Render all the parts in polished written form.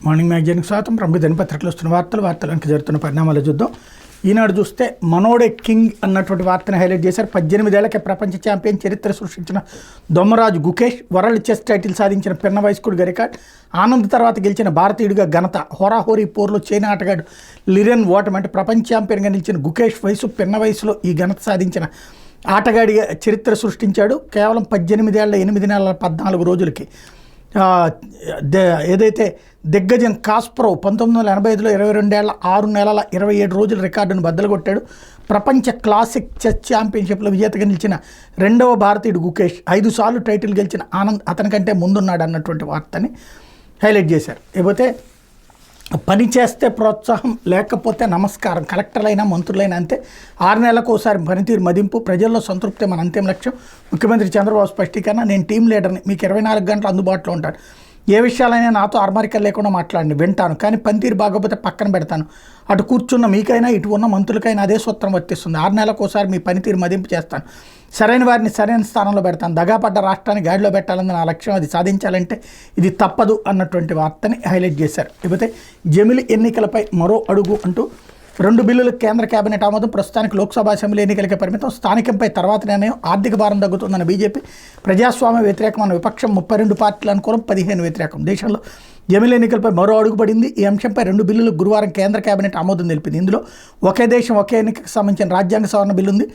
Morning మ్యాగజైన్కి స్వాగతం. ప్రముఖ దినపత్రికలు వస్తున్న వార్తలకు జరుగుతున్న పరిణామాలు చూద్దాం. ఈనాడు చూస్తే మనోడే కింగ్ అన్నటువంటి వార్తను హైలైట్ చేశారు. 18 ఏళ్లకే ప్రపంచ ఛాంపియన్, చరిత్ర సృష్టించిన Dommaraju Gukesh, world chess title సాధించిన పిన్న వయస్కుడిగా రికార్డ్, ఆనంద్ తర్వాత గెలిచిన భారతీయుడిగా ఘనత, హోరాహోరీ పోర్లో చైనా ఆటగాడు లిరెన్ ఓటమి. అంటే ప్రపంచ ఛాంపియన్గా నిలిచిన గుకేష్ పిన్న వయసులో ఈ ఘనత సాధించిన ఆటగాడిగా చరిత్ర సృష్టించాడు. కేవలం 18 ఏళ్ల 8 నెలల 14 రోజులకి ఏదైతే దిగ్గజం కాస్పరోవ్ 1985లో 22 ఏళ్ల 6 నెలల 27 రోజుల రికార్డును బద్దలుకొట్టాడు. ప్రపంచ క్లాసిక్ చెస్ ఛాంపియన్షిప్లో విజేతగా నిలిచిన 2వ భారతీయుడు గుకేష్, 5 సార్లు టైటిల్ గెలిచిన ఆనంద్ అతనికంటే ముందున్నాడు అన్నటువంటి వార్తని హైలైట్ చేశారు. లేకపోతే పని చేస్తే ప్రోత్సాహం, లేకపోతే నమస్కారం. కలెక్టర్లైనా మంత్రులైనా అంతే. 6 నెలలకు ఒకసారి పనితీరు మదింపు, ప్రజల్లో సంతృప్తి మన అంతిమ లక్ష్యం. ముఖ్యమంత్రి చంద్రబాబు స్పష్టీకరణ. నేను టీం లీడర్ని, మీకు 24 గంటలు అందుబాటులో ఉంటాను. ఏ విషయాలైనా నాతో అర్మరికలు లేకుండా మాట్లాడండి, వింటాను. కానీ పనితీరు బాగోపోతే పక్కన పెడతాను. అటు కూర్చున్న మీకైనా ఇటు ఉన్న మంత్రులకైనా అదే సూత్రం వర్తిస్తుంది. 6 నెలలకు ఒకసారి మీ పనితీరు మదింపు చేస్తాను. సరైన వారిని సరైన స్థానంలో పెడతాను. దగాపడ్డ రాష్ట్రాన్ని గాడిలో పెట్టాలని నా లక్ష్యం. అది సాధించాలంటే ఇది తప్పదు అన్నటువంటి వార్తని హైలైట్ చేశారు. లేకపోతే జమిలి ఎన్నికలపై మరో అడుగు అంటూ 2 బిల్లులకు కేంద్ర కేబినెట్ ఆమోదం. ప్రస్తుతానికి లోక్సభ, అసెంబ్లీ ఎన్నికలకే పరిమితం. స్థానికంపై తర్వాత నిర్ణయం. ఆర్థిక భారం తగ్గుతుందన్న బీజేపీ. ప్రజాస్వామ్య వ్యతిరేకమైన విపక్షం. 32 పార్టీల అనుకూలం, 15 వ్యతిరేకం. దేశంలో జమిలి ఎన్నికలపై మరో అడుగు పడింది. ఈ అంశంపై 2 బిల్లులకు గురువారం కేంద్ర కేబినెట్ ఆమోదం తెలిపింది. ఇందులో ఒకే దేశం ఒకే ఎన్నికకు సంబంధించిన రాజ్యాంగ సవరణ బిల్లు ఉంది.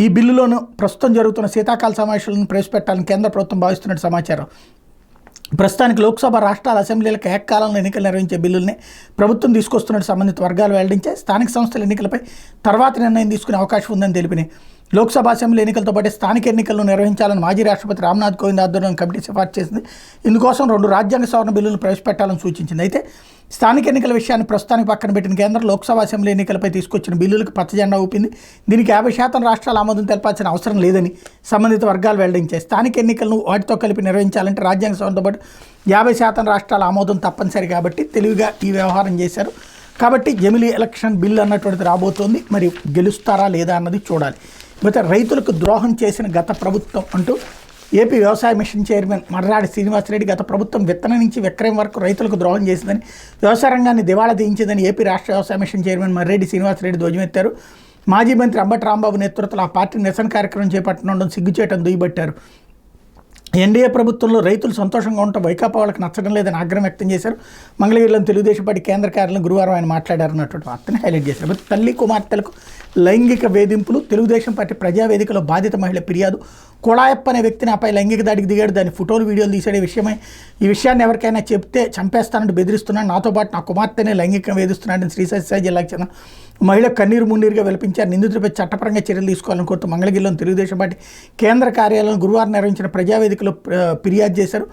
ఈ బిల్లులోనూ ప్రస్తుతం జరుగుతున్న శీతాకాల సమావేశాలను ప్రవేశపెట్టాలని కేంద్ర ప్రభుత్వం భావిస్తున్నట్టు సమాచారం. ప్రస్తుతానికి లోక్సభ, రాష్ట్రాల అసెంబ్లీలకు ఏకకాలంలో ఎన్నికలు నిర్వహించే బిల్లుల్ని ప్రభుత్వం తీసుకొస్తున్నట్టు సంబంధిత వర్గాలు వెల్లడించాయి. స్థానిక సంస్థల ఎన్నికలపై తర్వాత నిర్ణయం తీసుకునే అవకాశం ఉందని తెలిపినాయి. లోక్సభ, అసెంబ్లీ ఎన్నికలతో పాటు స్థానిక ఎన్నికలను నిర్వహించాలని మాజీ రాష్ట్రపతి రామ్నాథ్ కోవింద్ ఆధ్వర్యంలో కమిటీ సిఫార్సు చేసింది. ఇందుకోసం 2 రాజ్యాంగ సవరణ బిల్లులను ప్రవేశపెట్టాలని సూచించింది. అయితే స్థానిక ఎన్నికల విషయాన్ని ప్రస్తుతానికి పక్కన పెట్టిన కేంద్రం లోక్సభ, అసెంబ్లీ ఎన్నికలపై తీసుకొచ్చిన బిల్లులకు పచ్చజెండా ఊపింది. దీనికి 50% రాష్ట్రాల ఆమోదం తెలపాల్సిన అవసరం లేదని సంబంధిత వర్గాలు వెల్లడించాయి. స్థానిక ఎన్నికలను వాటితో కలిపి నిర్వహించాలంటే రాజ్యాంగ సవరణతో పాటు 50% రాష్ట్రాల ఆమోదం తప్పనిసరి. కాబట్టి తెలివిగా ఈ వ్యవహారం చేశారు. కాబట్టి జమిలీ ఎలక్షన్ బిల్ అన్నటువంటిది రాబోతోంది. మరి గెలుస్తారా లేదా అన్నది చూడాలి. అయితే రైతులకు ద్రోహం చేసిన గత ప్రభుత్వం అంటూ ఏపీ వ్యవసాయ మిషన్ చైర్మన్ మర్రాడి శ్రీనివాసరెడ్డి, గత ప్రభుత్వం విత్తనం నుంచి విక్రయం వరకు రైతులకు ద్రోహం చేసిందని, వ్యవసాయ రంగాన్ని దివాళా తీయించిందని ఏపీ రాష్ట్ర వ్యవసాయ మిషన్ చైర్మన్ మర్రెడ్డి శ్రీనివాసరెడ్డి ధ్వజమెత్తారు. మాజీ మంత్రి అంబటి రాంబాబు నేతృత్వంలో ఆ పార్టీ నిరసన కార్యక్రమం చేపట్టడం సిగ్గుచేటం దుయ్యబట్టారు. ఎన్డీఏ ప్రభుత్వంలో రైతులు సంతోషంగా ఉండటం వైకాపా వాళ్ళకి నచ్చడం లేదని ఆగ్రహం వ్యక్తం చేశారు. మంగళగిరిలోని తెలుగుదేశం పార్టీ కేంద్ర కార్యాలయం గురువారం ఆయన మాట్లాడారన్నటువంటి వార్తని హైలైట్ చేశారు. తల్లి కుమార్తెలకు లైంగిక వేధింపులు. తెలుగుదేశం పార్టీ ప్రజావేదికలో బాధిత మహిళ ఫిర్యాదు. కోడాయప్ప అనే వ్యక్తిని ఆపై లైంగిక దాడికి దిగాడు. దాని ఫోటోలు, వీడియోలు తీసాడు. ఈ విషయాన్ని ఎవరికైనా చెప్తే చంపేస్తానంటూ బెదిరిస్తున్నాడు. నాతో పాటు నా కుమార్తెనే లైంగికంగా వేధిస్తున్నాడని శ్రీశైలం జిల్లాకు చెందిన మహిళ కన్నీరు మున్నీరుగా విలపించారు. నిందితులపై చట్టపరంగా చర్యలు తీసుకోవాలని కోరుతూ మంగళగిరిలోని తెలుగుదేశం పార్టీ కేంద్ర కార్యాలయం గురువారం నిర్వహించిన ప్రజావేదికలో ఫిర్యాదు చేశారు.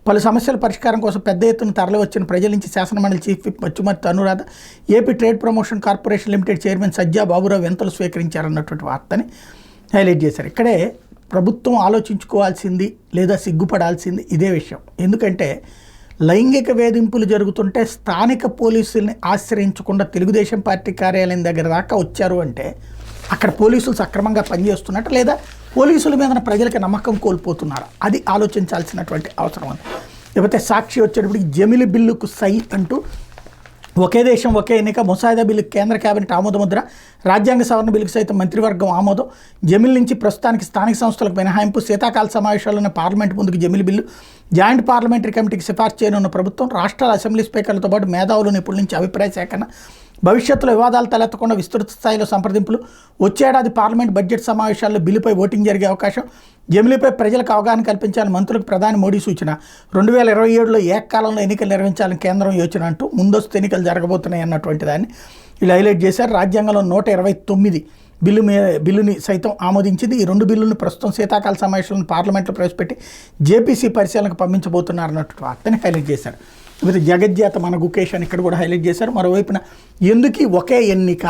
పలు సమస్యల పరిష్కారం కోసం పెద్ద ఎత్తున తరలి వచ్చిన ప్రజల నుంచి శాసనమండలి chief whip Machumarthi Anuradha, AP trade promotion corporation limited chairman Sajja Baburao వింతలు స్వీకరించారన్నటువంటి వార్తని హైలైట్ చేశారు. ఇక్కడే ప్రభుత్వం ఆలోచించుకోవాల్సింది లేదా సిగ్గుపడాల్సింది ఇదే విషయం. ఎందుకంటే లైంగిక వేధింపులు జరుగుతుంటే స్థానిక పోలీసుల్ని ఆశ్రయించకుండా తెలుగుదేశం పార్టీ కార్యాలయం దగ్గర దాకా వచ్చారు అంటే అక్కడ పోలీసులు సక్రమంగా పనిచేస్తున్నట్టు, లేదా పోలీసుల మీద ప్రజలకి నమ్మకం కోల్పోతున్నారు, అది ఆలోచించాల్సినటువంటి అవసరం ఉంది. లేకపోతే సాక్షి వచ్చేటప్పటికి జమిలి బిల్లుకు సై అంటూ ఒకే దేశం ఒకే ఎన్నిక, ముసాయిదా బిల్లుకు కేంద్ర కేబినెట్ ఆమోదముద్ర, రాజ్యాంగ సవరణ బిల్లుకు సైతం మంత్రివర్గం ఆమోదం. జమిలి నుంచి ప్రస్తుతానికి స్థానిక సంస్థలకు మినహాయింపు. శీతాకాల సమావేశాల్లోనే పార్లమెంట్ ముందుకు జమిలి బిల్లు. జాయింట్ పార్లమెంటరీ కమిటీకి సిఫార్సు చేయనున్న ప్రభుత్వం. రాష్ట్రాల అసెంబ్లీ స్పీకర్లతో పాటు మేధావులు, నిపుణుల నుంచి అభిప్రాయ సేకరణ. భవిష్యత్తులో వివాదాలు తలెత్తకుండా విస్తృత స్థాయిలో సంప్రదింపులు. వచ్చేడాది పార్లమెంట్ బడ్జెట్ సమావేశాల్లో బిల్లుపై ఓటింగ్ జరిగే అవకాశం. జమిలీపై ప్రజలకు అవగాహన కల్పించాలని మంత్రులకు ప్రధాని మోడీ సూచన. 2027లో ఏకకాలంలో ఎన్నికలు నిర్వహించాలని కేంద్రం యోచన అంటూ ముందస్తు ఎన్నికలు జరగబోతున్నాయి అన్నటువంటి దాన్ని ఇలా హైలైట్ చేశారు. రాజ్యాంగంలో 129 బిల్లుని సైతం ఆమోదించింది. ఈ 2 బిల్లులను ప్రస్తుతం శీతాకాల సమావేశాలను పార్లమెంట్లో ప్రవేశపెట్టి జేపీసీ పరిశీలనకు పంపించబోతున్నారన్నటువంటి వార్తని హైలైట్ చేశారు. వివిధ జగజ్జాత మన గుకేష్ అని ఇక్కడ కూడా హైలైట్ చేశారు. మరోవైపున ఎందుకు ఒకే ఎన్నిక,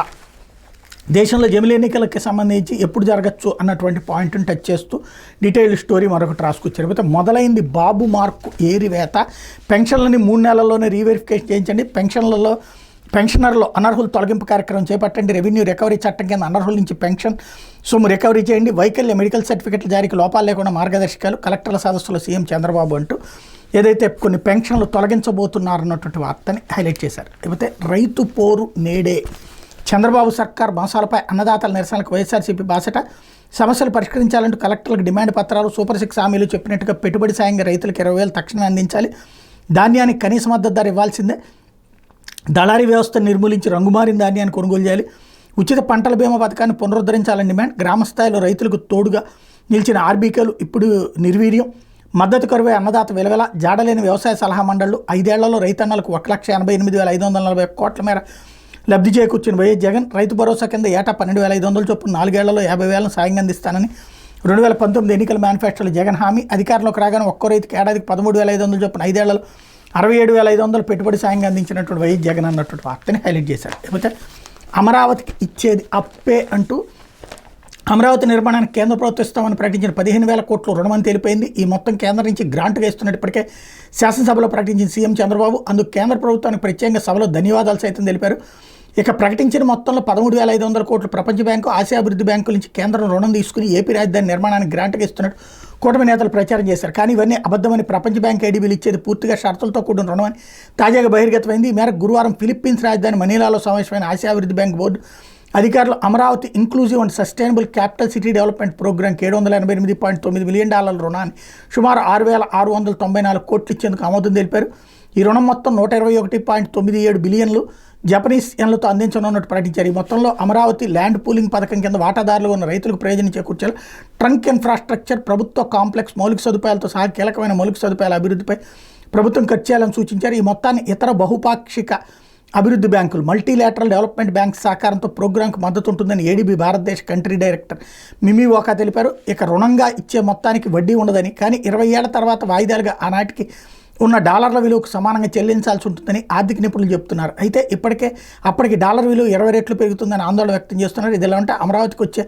దేశంలో జమిలి ఎన్నికలకి సంబంధించి ఎప్పుడు జరగచ్చు అన్నటువంటి పాయింట్ని టచ్ చేస్తూ డీటెయిల్డ్ స్టోరీ మరొకటి రాసుకొచ్చారు. అయితే మొదలైంది బాబు మార్కు ఏరివేత. పెన్షన్లని 3 నెలల్లోనే రీవెరిఫికేషన్ చేయించండి. పెన్షనర్లో అనర్హుల తొలగింపు కార్యక్రమం చేపట్టండి. రెవెన్యూ రికవరీ చట్టం కింద అనర్హుల నుంచి పెన్షన్ సొమ్ము రికవరీ చేయండి. వైకల్య మెడికల్ సర్టిఫికెట్ల జారీకి లోపాలు లేకుండా మార్గదర్శకాలు. కలెక్టర్ల సదస్సులో సీఎం చంద్రబాబు అంటూ ఏదైతే కొన్ని పెన్షన్లు తొలగించబోతున్నారన్నటువంటి వార్తని హైలైట్ చేశారు. లేకపోతే రైతు పోరు నేడే, చంద్రబాబు సర్కార్ మోసాలపై అన్నదాతల నిరసనలకు వైఎస్ఆర్సీపీ బాసట, సమస్యలు పరిష్కరించాలంటూ కలెక్టర్లకు డిమాండ్ పత్రాలు, సూపర్ 6 హామీలు చెప్పినట్టుగా పెట్టుబడి సాయంగా రైతులకు 20,000 తక్షణమే అందించాలి, ధాన్యానికి కనీస మద్దతు ధర ఇవ్వాల్సిందే, దళారీ వ్యవస్థను నిర్మూలించి రంగుమారిన ధాన్యాన్ని కొనుగోలు చేయాలి, ఉచిత పంటల బీమా పథకాన్ని పునరుద్ధరించాలని డిమాండ్, గ్రామస్థాయిలో రైతులకు తోడుగా నిలిచిన ఆర్బీకేలు ఇప్పుడు నిర్వీర్యం, మద్దతు కరువే అన్నదాత విలువల, జాడలేని వ్యవసాయ సలహా మండళ్లు, 5 ఏళ్లలో రైతన్నలకు 1,88,541 కోట్ల మేర లబ్ధి చేకూర్చిన వైఎస్ జగన్, రైతు భరోసా కింద ఏటా 12,500 చొప్పున 4 ఏళ్లలో 50,000 సాయంగా అందిస్తానని 2019 ఎన్నికల మేనిఫెస్టోలో జగన్ హామీ, అధికారంలోకి రాగానే ఒక్కో రైతుకి ఏడాదికి 13,500 చొప్పున 5 ఏళ్లలో 67,500 పెట్టుబడి సాయంగా అందించినటువంటి వైఎస్ జగన్ అన్నటువంటి వార్తని హైలైట్ చేశారు. లేకపోతే అమరావతికి ఇచ్చేది అప్పే అంటూ అమరావతి నిర్మాణానికి కేంద్ర ప్రభుత్వం ఇస్తామని ప్రకటించిన 15,000 కోట్లు రుణమని తెలిపింది. ఈ మొత్తం కేంద్రం నుంచి గ్రాంట్గా ఇస్తున్నట్టు ఇప్పటికే శాసనసభలో ప్రకటించిన సీఎం చంద్రబాబు, అందుకు కేంద్ర ప్రభుత్వానికి ప్రత్యేకంగా సభలో ధన్యవాదాలు సైతం తెలిపారు. ఇక ప్రకటించిన మొత్తంలో 13,500 కోట్లు ప్రపంచ బ్యాంకు, ఆసియా అభివృద్ధి బ్యాంకుల నుంచి కేంద్రం రుణం తీసుకుని ఏపీ రాజధాని నిర్మాణానికి గ్రాంట్గా ఇస్తున్నట్టు కూటమి నేతలు ప్రచారం చేశారు. కానీ ఇవన్నీ అబద్ధమని, ప్రపంచ బ్యాంక్ ఐడీబీలు ఇచ్చేది పూర్తిగా షరతులతో కూడిన రుణమని తాజాగా బహిర్గతమైంది. ఈ మేరకు గురువారం ఫిలిప్పీన్స్ రాజధాని మనీలాలో సమావేశమైన ఆసియా అభివృద్ధి బ్యాంక్ బోర్డు అధికారులు Amaravati inclusive and sustainable capital city development ప్రోగ్రామ్కి $788.9 మిలియన్ రుణాన్ని సుమారు 6,694 కోట్లు ఇచ్చేందుకు ఆమోదం తెలిపారు. ఈ రుణం మొత్తం 121.97 బిలియన్లు జపనీస్ యెన్లతో అందించనున్నట్టు ప్రకటించారు. ఈ మొత్తంలో అమరావతి ల్యాండ్ పూలింగ్ పథకం కింద వాటాదారులుగా ఉన్న రైతులకు ప్రయోజనం చేకూర్చారు. ట్రంక్ ఇన్ఫ్రాస్ట్రక్చర్, ప్రభుత్వ కాంప్లెక్స్ మౌలిక సదుపాయాలతో సహా కీలకమైన మౌలిక సదుపాయాల అభివృద్ధిపై ప్రభుత్వం ఖర్చు చేయాలని సూచించారు. ఈ మొత్తాన్ని ఇతర బహుపాక్షిక అభివృద్ధి బ్యాంకులు, మల్టీలాటరల్ డెవలప్మెంట్ బ్యాంక్ సహకారంతో ప్రోగ్రాంకు మద్దతు ఉంటుందని ఏడీబీ భారతదేశ కంట్రీ డైరెక్టర్ మిమీ ఓకా తెలిపారు. ఇక రుణంగా ఇచ్చే మొత్తానికి వడ్డీ ఉండదని, కానీ 20 ఏళ్ల తర్వాత వాయిదాలుగా ఆనాటికి ఉన్న డాలర్ల విలువకు సమానంగా చెల్లించాల్సి ఉంటుందని ఆర్థిక నిపుణులు చెబుతున్నారు. అయితే అప్పటికి డాలర్ విలువ 20 రెట్లు పెరుగుతుందని ఆందోళన వ్యక్తం చేస్తున్నారు. ఇది ఎలా ఉంటే అమరావతికి వచ్చే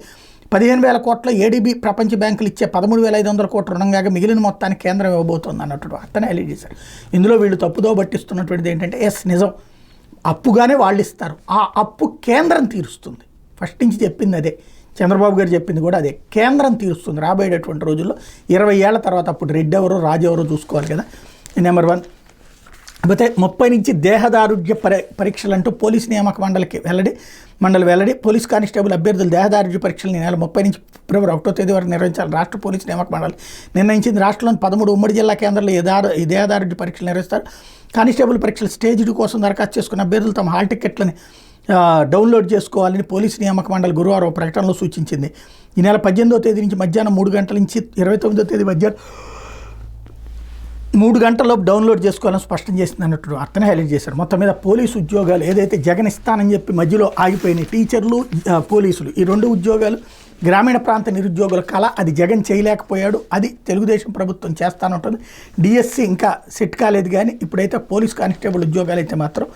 15,000 కోట్ల ఏడీబీ ప్రపంచ బ్యాంకులు ఇచ్చే 13,500 కోట్ల రుణంగా మిగిలిన మొత్తాన్ని కేంద్రం ఇవ్వబోతోంది అన్నట్టు అర్థనే హైలైట్ చేశారు. ఇందులో వీళ్ళు తప్పుదో పట్టిస్తున్నటువంటిది ఏంటంటే, నిజం, అప్పుగానే వాళ్ళు ఇస్తారు, ఆ అప్పు కేంద్రం తీరుస్తుంది. ఫస్ట్ నుంచి చెప్పింది అదే, చంద్రబాబు గారు చెప్పింది కూడా అదే, కేంద్రం తీరుస్తుంది రాబోయేటటువంటి రోజుల్లో. 20 ఏళ్ల తర్వాత అప్పుడు రెడ్డి ఎవరో రాజు ఎవరో చూసుకోవాలి కదా. నెంబర్ 1. అయితే 30 నుంచి దేహదారుఢ్య పరీక్షలు అంటూ పోలీస్ నియామక మండలి వెల్లడి. పోలీస్ కానిస్టేబుల్ అభ్యర్థులు దేహదారుఢ్య పరీక్షలు ఈ నెల 30 నుంచి ఫిబ్రవరి 1వ తేదీ వరకు నిర్వహించాలి రాష్ట్ర పోలీస్ నియామక మండలి నిర్ణయించింది. రాష్ట్రంలోని 13 ఉమ్మడి జిల్లా కేంద్రాల్లో ఈ దేహదారుఢ్య పరీక్షలు నిర్వహిస్తారు. కానిస్టేబుల్ పరీక్షలు స్టేజ్ 2 కోసం దరఖాస్తు చేసుకున్న అభ్యర్థులు తమ హాల్ టికెట్లని డౌన్లోడ్ చేసుకోవాలని పోలీసు నియామక మండలి గురువారం ప్రకటనలో సూచించింది. ఈ నెల 18వ తేదీ నుంచి మధ్యాహ్నం 3 గంటల నుంచి 29వ తేదీ మధ్యాహ్నం 3 గంటల్లోపు డౌన్లోడ్ చేసుకోవాలని స్పష్టం చేసింది అన్నట్టు అర్థనే హైలైట్ చేశారు. మొత్తం మీద పోలీసు ఉద్యోగాలు ఏదైతే జగన్ ఇస్తానని చెప్పి మధ్యలో ఆగిపోయినాయి, టీచర్లు, పోలీసులు, ఈ 2 ఉద్యోగాలు గ్రామీణ ప్రాంత నిరుద్యోగుల కళ, అది జగన్ చేయలేకపోయాడు, అది తెలుగుదేశం ప్రభుత్వం చేస్తానంటుంది. డిఎస్సి ఇంకా సెట్ కాలేదు, కానీ ఇప్పుడైతే పోలీస్ కానిస్టేబుల్ ఉద్యోగాలు అయితే మాత్రం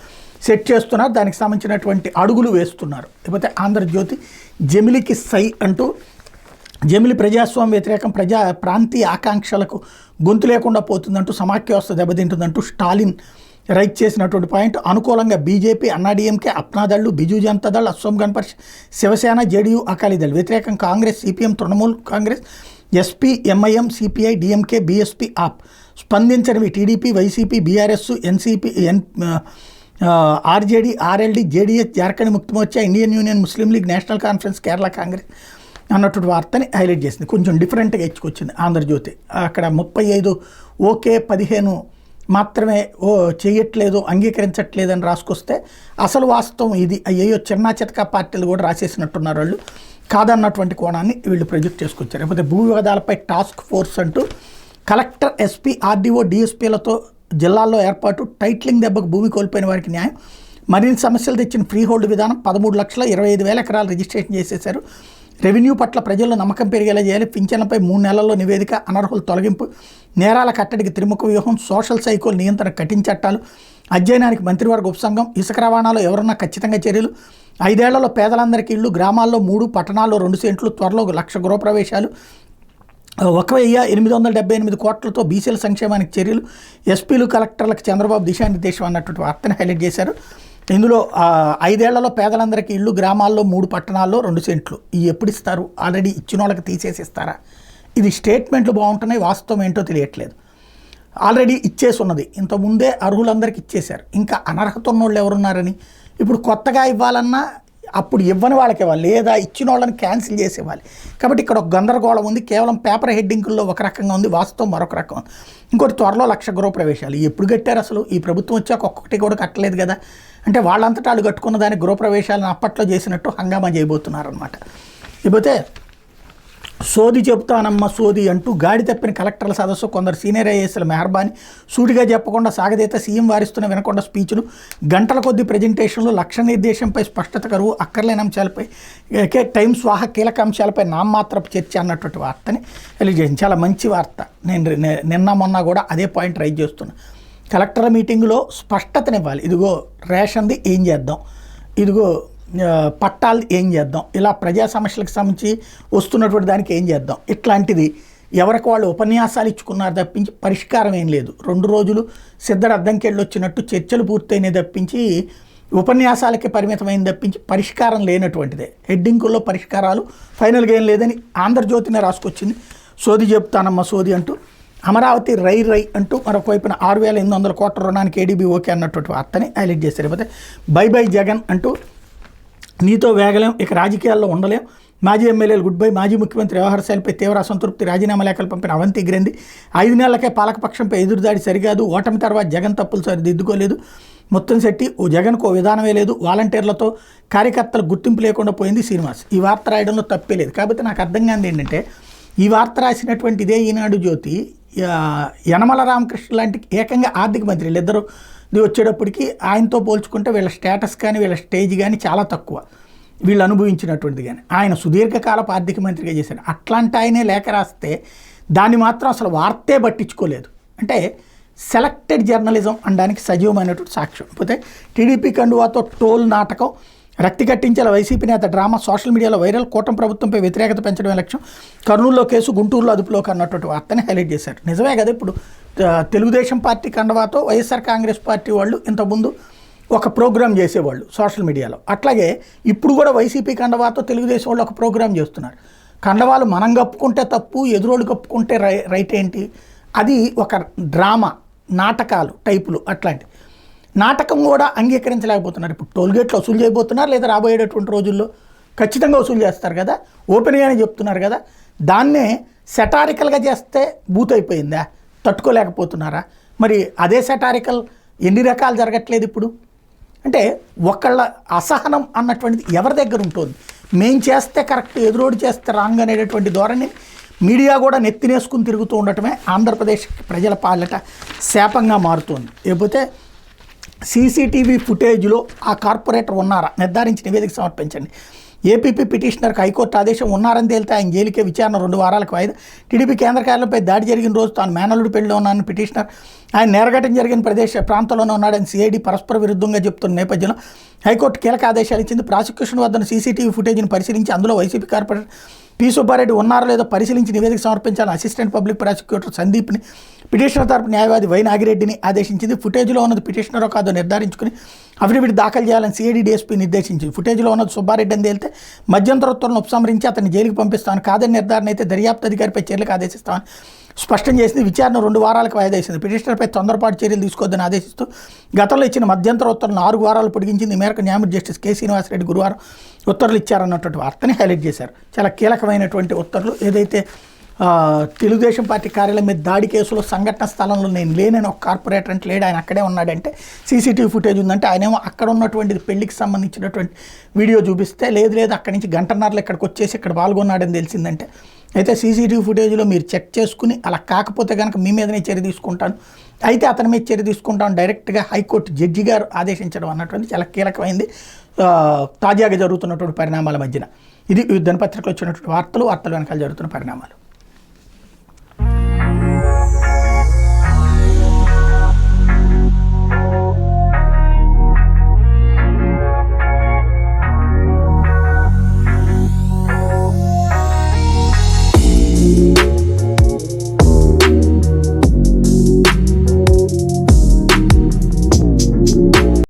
సెట్ చేస్తున్నారు, దానికి సంబంధించినటువంటి అడుగులు వేస్తున్నారు. లేకపోతే ఆంధ్రజ్యోతి జమిలికి సై అంటూ, జమిలి ప్రజాస్వామ్య వ్యతిరేకం, ప్రాంతీయ ఆకాంక్షలకు గొంతు లేకుండా పోతుందంటూ, సమాఖ్య వ్యవస్థ దెబ్బతింటుందంటూ స్టాలిన్ రైట్ చేసినటువంటి పాయింట్. అనుకూలంగా బీజేపీ, అన్నాడీఎంకే, అప్నాదళ్లు, బిజు జనతాదళ్, అస్సోం గణ పరిషత్, శివసేన, జేడీయూ, అకాలీదళ్. వ్యతిరేకం Congress, CPM, Trinamool Congress, SP, MIM, CPI, DMK, BSP, Aap. స్పందించనివి TDP, YCP, BRS, NCP, RJD, RLD, JDS, Jharkhand Mukti Morcha, Indian Union Muslim League, National Conference, Kerala Congress అన్నటువంటి వార్తని హైలైట్ చేసింది. కొంచెం డిఫరెంట్గా ఇచ్చుకొచ్చింది ఆంధ్రజ్యోతి. అక్కడ 35 ఓకే, 15 మాత్రమే చేయట్లేదు, అంగీకరించట్లేదని రాసుకొస్తే అసలు వాస్తవం ఇది. అయ్యో చిన్న చితకా పార్టీలు కూడా రాసేసినట్టున్నారు వాళ్ళు, కాదన్నటువంటి కోణాన్ని వీళ్ళు ప్రొజెక్ట్ చేసుకొచ్చారు. లేకపోతే భూ వివాదాలపై టాస్క్ ఫోర్స్ అంటూ కలెక్టర్, ఎస్పీ, ఆర్డీఓ, డిఎస్పీలతో జిల్లాల్లో ఏర్పాటు. టైటిలింగ్ దెబ్బకు భూమి కోల్పోయిన వారికి న్యాయం. మరిన్ని సమస్యలు తెచ్చిన ఫ్రీ హోల్డ్ విధానం. 13,25,000 ఎకరాలు రిజిస్ట్రేషన్ చేసేశారు. రెవెన్యూ పట్ల ప్రజల్లో నమ్మకం పెరిగేలా చేయాలి. పింఛన్లపై 3 నెలల్లో నివేదిక. అనర్హుల తొలగింపు. నేరాల కట్టడికి త్రిముఖ వ్యూహం. సోషల్ సైకోల్ నియంత్రణ కఠిన చట్టాలు. అధ్యయనానికి మంత్రివర్గ ఉపసంఘం. ఇసుక రవాణాలో ఎవరన్నా ఖచ్చితంగా చర్యలు. 5 ఏళ్లలో పేదలందరికీ ఇళ్ళు. గ్రామాల్లో 3, పట్టణాల్లో 2 సెంట్లు. త్వరలో 1,00,000 గృహప్రవేశాలు. 1,878 కోట్లతో బీసీల సంక్షేమానికి చర్యలు. ఎస్పీలు, కలెక్టర్లకు చంద్రబాబు దిశానిర్దేశం అన్నటువంటి వార్తను హైలైట్ చేశారు. ఇందులో 5 ఏళ్లలో పేదలందరికీ ఇళ్ళు. గ్రామాల్లో 3, పట్టణాల్లో 2 సెంట్లు. ఇవి ఎప్పుడు ఇస్తారు? ఆల్రెడీ ఇచ్చిన వాళ్ళకి తీసేసి ఇస్తారా? ఇది స్టేట్మెంట్లు బాగుంటున్నాయి, వాస్తవం ఏంటో తెలియట్లేదు. ఆల్రెడీ ఇచ్చేసి ఉన్నది. ఇంతకుముందే అర్హులందరికీ ఇచ్చేశారు. ఇంకా అనర్హత ఉన్నోళ్ళు ఎవరున్నారని ఇప్పుడు కొత్తగా ఇవ్వాలన్నా అప్పుడు ఇవ్వని వాళ్ళకి ఇవ్వాలి, లేదా ఇచ్చిన వాళ్ళని క్యాన్సిల్ చేసేవాలి. కాబట్టి ఇక్కడ ఒక గందరగోళం ఉంది. కేవలం పేపర్ హెడ్డింగుల్లో ఒక రకంగా ఉంది, వాస్తవం మరొక రకం ఉంది. ఇంకోటి త్వరలో 1,00,000 గృహప్రవేశాలు ఎప్పుడు కట్టారు అసలు? ఈ ప్రభుత్వం వచ్చాక ఒక్కొక్కటి కూడా కట్టలేదు కదా. అంటే వాళ్ళంతటా వాళ్ళు కట్టుకున్న దాని గృహప్రవేశాలను అప్పట్లో చేసినట్టు హంగామా చేయబోతున్నారనమాట. ఇకపోతే సోది చెబుతానమ్మ సోది అంటూ గాడి తప్పిన కలెక్టర్ల సదస్సు, కొందరు సీనియర్ ఐఏఎస్ల మెహర్బాని, సూటిగా చెప్పకుండా సాగదీత, సీఎం వారిస్తున్న వినకుండా స్పీచ్లు, గంటల కొద్ది ప్రజెంటేషన్లు, లక్ష్య నిర్దేశంపై స్పష్టత కరువు, అక్కర్లేని అంశాలపై టైం స్వాహ కీలక అంశాలపై నామమాత్రపు చర్చ అన్నటువంటి వార్తని తెలియజేసింది. చాలా మంచి వార్త. నేను నిన్న మొన్న కూడా అదే పాయింట్ రైజ్ చేస్తున్నా. కలెక్టర్ల మీటింగులో స్పష్టతనివ్వాలి. ఇదిగో రేషన్ది ఏం చేద్దాం, ఇదిగో పట్టాలు ఏం చేద్దాం, ఇలా ప్రజా సమస్యలకు సంబంధించి వస్తున్నటువంటి దానికి ఏం చేద్దాం, ఇట్లాంటిది ఎవరికి వాళ్ళు ఉపన్యాసాలు ఇచ్చుకున్నారు తప్పించి పరిష్కారం ఏం లేదు. 2 రోజులు సిద్ధడ అద్దంకెళ్ళు వచ్చినట్టు చర్చలు పూర్తయినాయి తప్పించి ఉపన్యాసాలకి పరిమితమైంది తప్పించి పరిష్కారం లేనటువంటిదే. హెడ్డింగుల్లో పరిష్కారాలు ఫైనల్గా ఏం లేదని ఆంధ్రజ్యోతినే రాసుకొచ్చింది. సోది చెప్తానమ్మ సోది అంటూ. అమరావతి రై అంటూ మరొక వైపున 6,800 కోట్ల రుణానికి ఏడీబీ ఓకే అన్నటువంటి వార్తని హైలైట్ చేశారు. లేకపోతే బై జగన్ అంటూ, నీతో వేగలేం, ఇక రాజకీయాల్లో ఉండలేం, మాజీ ఎమ్మెల్యేలు గుడ్ బై, మాజీ ముఖ్యమంత్రి వ్యవహార శైలిపై తీవ్ర అసంతృప్తి, రాజీనామా లేఖలు పంపిన అవంతి గ్రంథి, 5 నెలలకే పాలకపక్షంపై ఎదురుదాడి సరికాదు, ఓటమి తర్వాత జగన్ తప్పులు సరిదిద్దుకోలేదు, మొత్తం శెట్టి ఓ జగన్కు ఓ విధానమే లేదు, వాలంటీర్లతో కార్యకర్తల గుర్తింపు లేకుండా పోయింది శ్రీనివాస్. ఈ వార్త రాయడంలో తప్పే లేదు. కాబట్టి నాకు అర్థం కానిది ఏంటంటే, ఈ వార్త రాసినటువంటి ఇదే ఈనాడు జ్యోతి యనమల రామకృష్ణ లాంటి ఏకంగా ఆర్థిక మంత్రులు ఇద్దరు వచ్చేటప్పటికి ఆయనతో పోల్చుకుంటే వీళ్ళ స్టేటస్ కానీ వీళ్ళ స్టేజ్ కానీ చాలా తక్కువ, వీళ్ళు అనుభవించినటువంటిది. కానీ ఆయన సుదీర్ఘకాలపు ఆర్థిక మంత్రిగా చేశారు. అట్లాంటి ఆయనే లేఖ రాస్తే దాన్ని మాత్రం అసలు వార్తే పట్టించుకోలేదు. అంటే సెలెక్టెడ్ జర్నలిజం అనడానికి సజీవమైనటువంటి సాక్ష్యం. పోతే టీడీపీ కండువాతో టోల్ నాటకం, రక్తి కట్టించేలా వైసీపీ నేత డ్రామా, సోషల్ మీడియాలో వైరల్, కూటమి ప్రభుత్వంపై వ్యతిరేకత పెంచడమే లక్ష్యం, కర్నూలులో కేసు, గుంటూరులో అదుపులోకి అన్నటువంటి వార్తని హైలైట్ చేశారు. నిజమే కదా, ఇప్పుడు తెలుగుదేశం పార్టీ కండవాతో వైఎస్ఆర్ కాంగ్రెస్ పార్టీ వాళ్ళు ఇంతకుముందు ఒక ప్రోగ్రామ్ చేసేవాళ్ళు సోషల్ మీడియాలో. అట్లాగే ఇప్పుడు కూడా వైసీపీ కండవాతో తెలుగుదేశం వాళ్ళు ఒక ప్రోగ్రామ్ చేస్తున్నారు. కండవాలు మనం కప్పుకుంటే తప్పు, ఎదురోళ్ళు కప్పుకుంటే రైట్ ఏంటి? అది ఒక డ్రామా, నాటకాలు టైపులు. అట్లాంటి నాటకం కూడా అంగీకరించలేకపోతున్నారు. ఇప్పుడు టోల్గేట్లు వసూలు చేయబోతున్నారు, లేదా రాబోయేటటువంటి రోజుల్లో ఖచ్చితంగా వసూలు చేస్తారు కదా, ఓపెన్గానే చెప్తున్నారు కదా. దాన్నే సెటారికల్గా చేస్తే బూత్ అయిపోయిందా, తట్టుకోలేకపోతున్నారా? మరి అదే సెటారికల్ ఎన్ని రకాలు జరగట్లేదు ఇప్పుడు? అంటే ఒకళ్ళ అసహనం అన్నటువంటిది ఎవరి దగ్గర ఉంటుంది? మేం చేస్తే కరెక్ట్, ఎదురోడు చేస్తే రాంగ్ అనేటటువంటి ధోరణి మీడియా కూడా నెత్తినేసుకుని తిరుగుతూ ఉండటమే ఆంధ్రప్రదేశ్ ప్రజల పాలట శాపంగా మారుతోంది. లేకపోతే సీసీటీవీ ఫుటేజ్లో ఆ కార్పొరేటర్ ఉన్నారా నిర్ధారించి నివేదిక సమర్పించండి. ఏపీపీ పిటిషనర్కి హైకోర్టు ఆదేశం, ఉన్నారని తేలితే ఆయన జైలుకే, విచారణ 2 వారాలకు వాయిదా. టీడీపీ కేంద్ర కార్యాలయంపై దాడి జరిగిన రోజు తాను మేనల్లుడి పెళ్లిలో ఉన్నానని పిటిషనర్, ఆయన నేరఘటన జరిగిన ప్రాంతంలోనే ఉన్నాడని సిఐడి పరస్పర విరుద్ధంగా చెప్తున్న నేపథ్యంలో హైకోర్టు కీలక ఆదేశాలు ఇచ్చింది. ప్రాసిక్యూషన్ వద్ద సీసీటీవీ ఫుటేజ్ని పరిశీలించి అందులో వైసీపీ కార్పొరేటర్ పి సుబ్బారెడ్డి ఉన్నారో లేదో పరిశీలించి నివేదిక సమర్పించాలని అసిస్టెంట్ పబ్లిక్ ప్రాసిక్యూటర్ సందీప్ని, పిటిషనర్ తరపు న్యాయవాది వై నాగిరెడ్డిని ఆదేశించింది. ఫుటేజ్లో ఉన్నది పిటిషనరో కాదో నిర్ధారించుకుని అఫిడవిట్ దాఖలు చేయాలని సిఐడి డీఎస్పీ నిర్దేశించింది. ఫుటేజ్లో ఉన్నది సుబ్బారెడ్డి అని తేలితే మధ్యంతర ఉత్తర్వులను ఉపసంహరించి అతన్ని జైలుకి పంపిస్తామని, కాదని నిర్ధారణ అయితే దర్యాప్తు అధికారిపై చర్యలకు ఆదేశిస్తామని స్పష్టం చేసింది. విచారణ 2 వారాలకు వాయిదా వేసింది. పిటిషనర్పై తొందరపాటు చర్యలు తీసుకోవద్దని ఆదేశిస్తూ గతంలో ఇచ్చిన మధ్యంతర ఉత్తర్వులను 6 వారాలు పొడిగించింది. ఈ మేరకు న్యాయమూర్తి జస్టిస్ కె శ్రీనివాసరెడ్డి గురువారం ఉత్తర్వులు ఇచ్చారన్నటువంటి వార్తని హైలైట్ చేశారు. చాలా కీలకమైనటువంటి ఉత్తర్వులు. ఏదైతే తెలుగుదేశం పార్టీ కార్యాలయం మీద దాడి కేసులో సంఘటన స్థలంలో నేను లేనని ఒక కార్పొరేటర్ అంటే లేడు, ఆయన అక్కడే ఉన్నాడంటే సీసీటీవీ ఫుటేజ్ ఉందంటే ఆయనేమో అక్కడ ఉన్నటువంటిది పెళ్లికి సంబంధించినటువంటి వీడియో చూపిస్తే లేదు అక్కడి నుంచి గంటన్నరలో ఇక్కడికి వచ్చేసి ఇక్కడ పాల్గొన్నాడని తెలిసిందంటే, అయితే సీసీటీవీ ఫుటేజ్లో మీరు చెక్ చేసుకుని అలా కాకపోతే కనుక మీ మీదనే చర్య తీసుకుంటాను, అయితే అతని మీద చర్య తీసుకుంటాను డైరెక్ట్గా హైకోర్టు జడ్జి గారు ఆదేశించడం అన్నటువంటి చాలా కీలకమైంది తాజాగా జరుగుతున్నటువంటి పరిణామాల మధ్యన. ఇది దినపత్రికలో వచ్చినటువంటి వార్తలు వెనకాల జరుగుతున్న పరిణామాలు.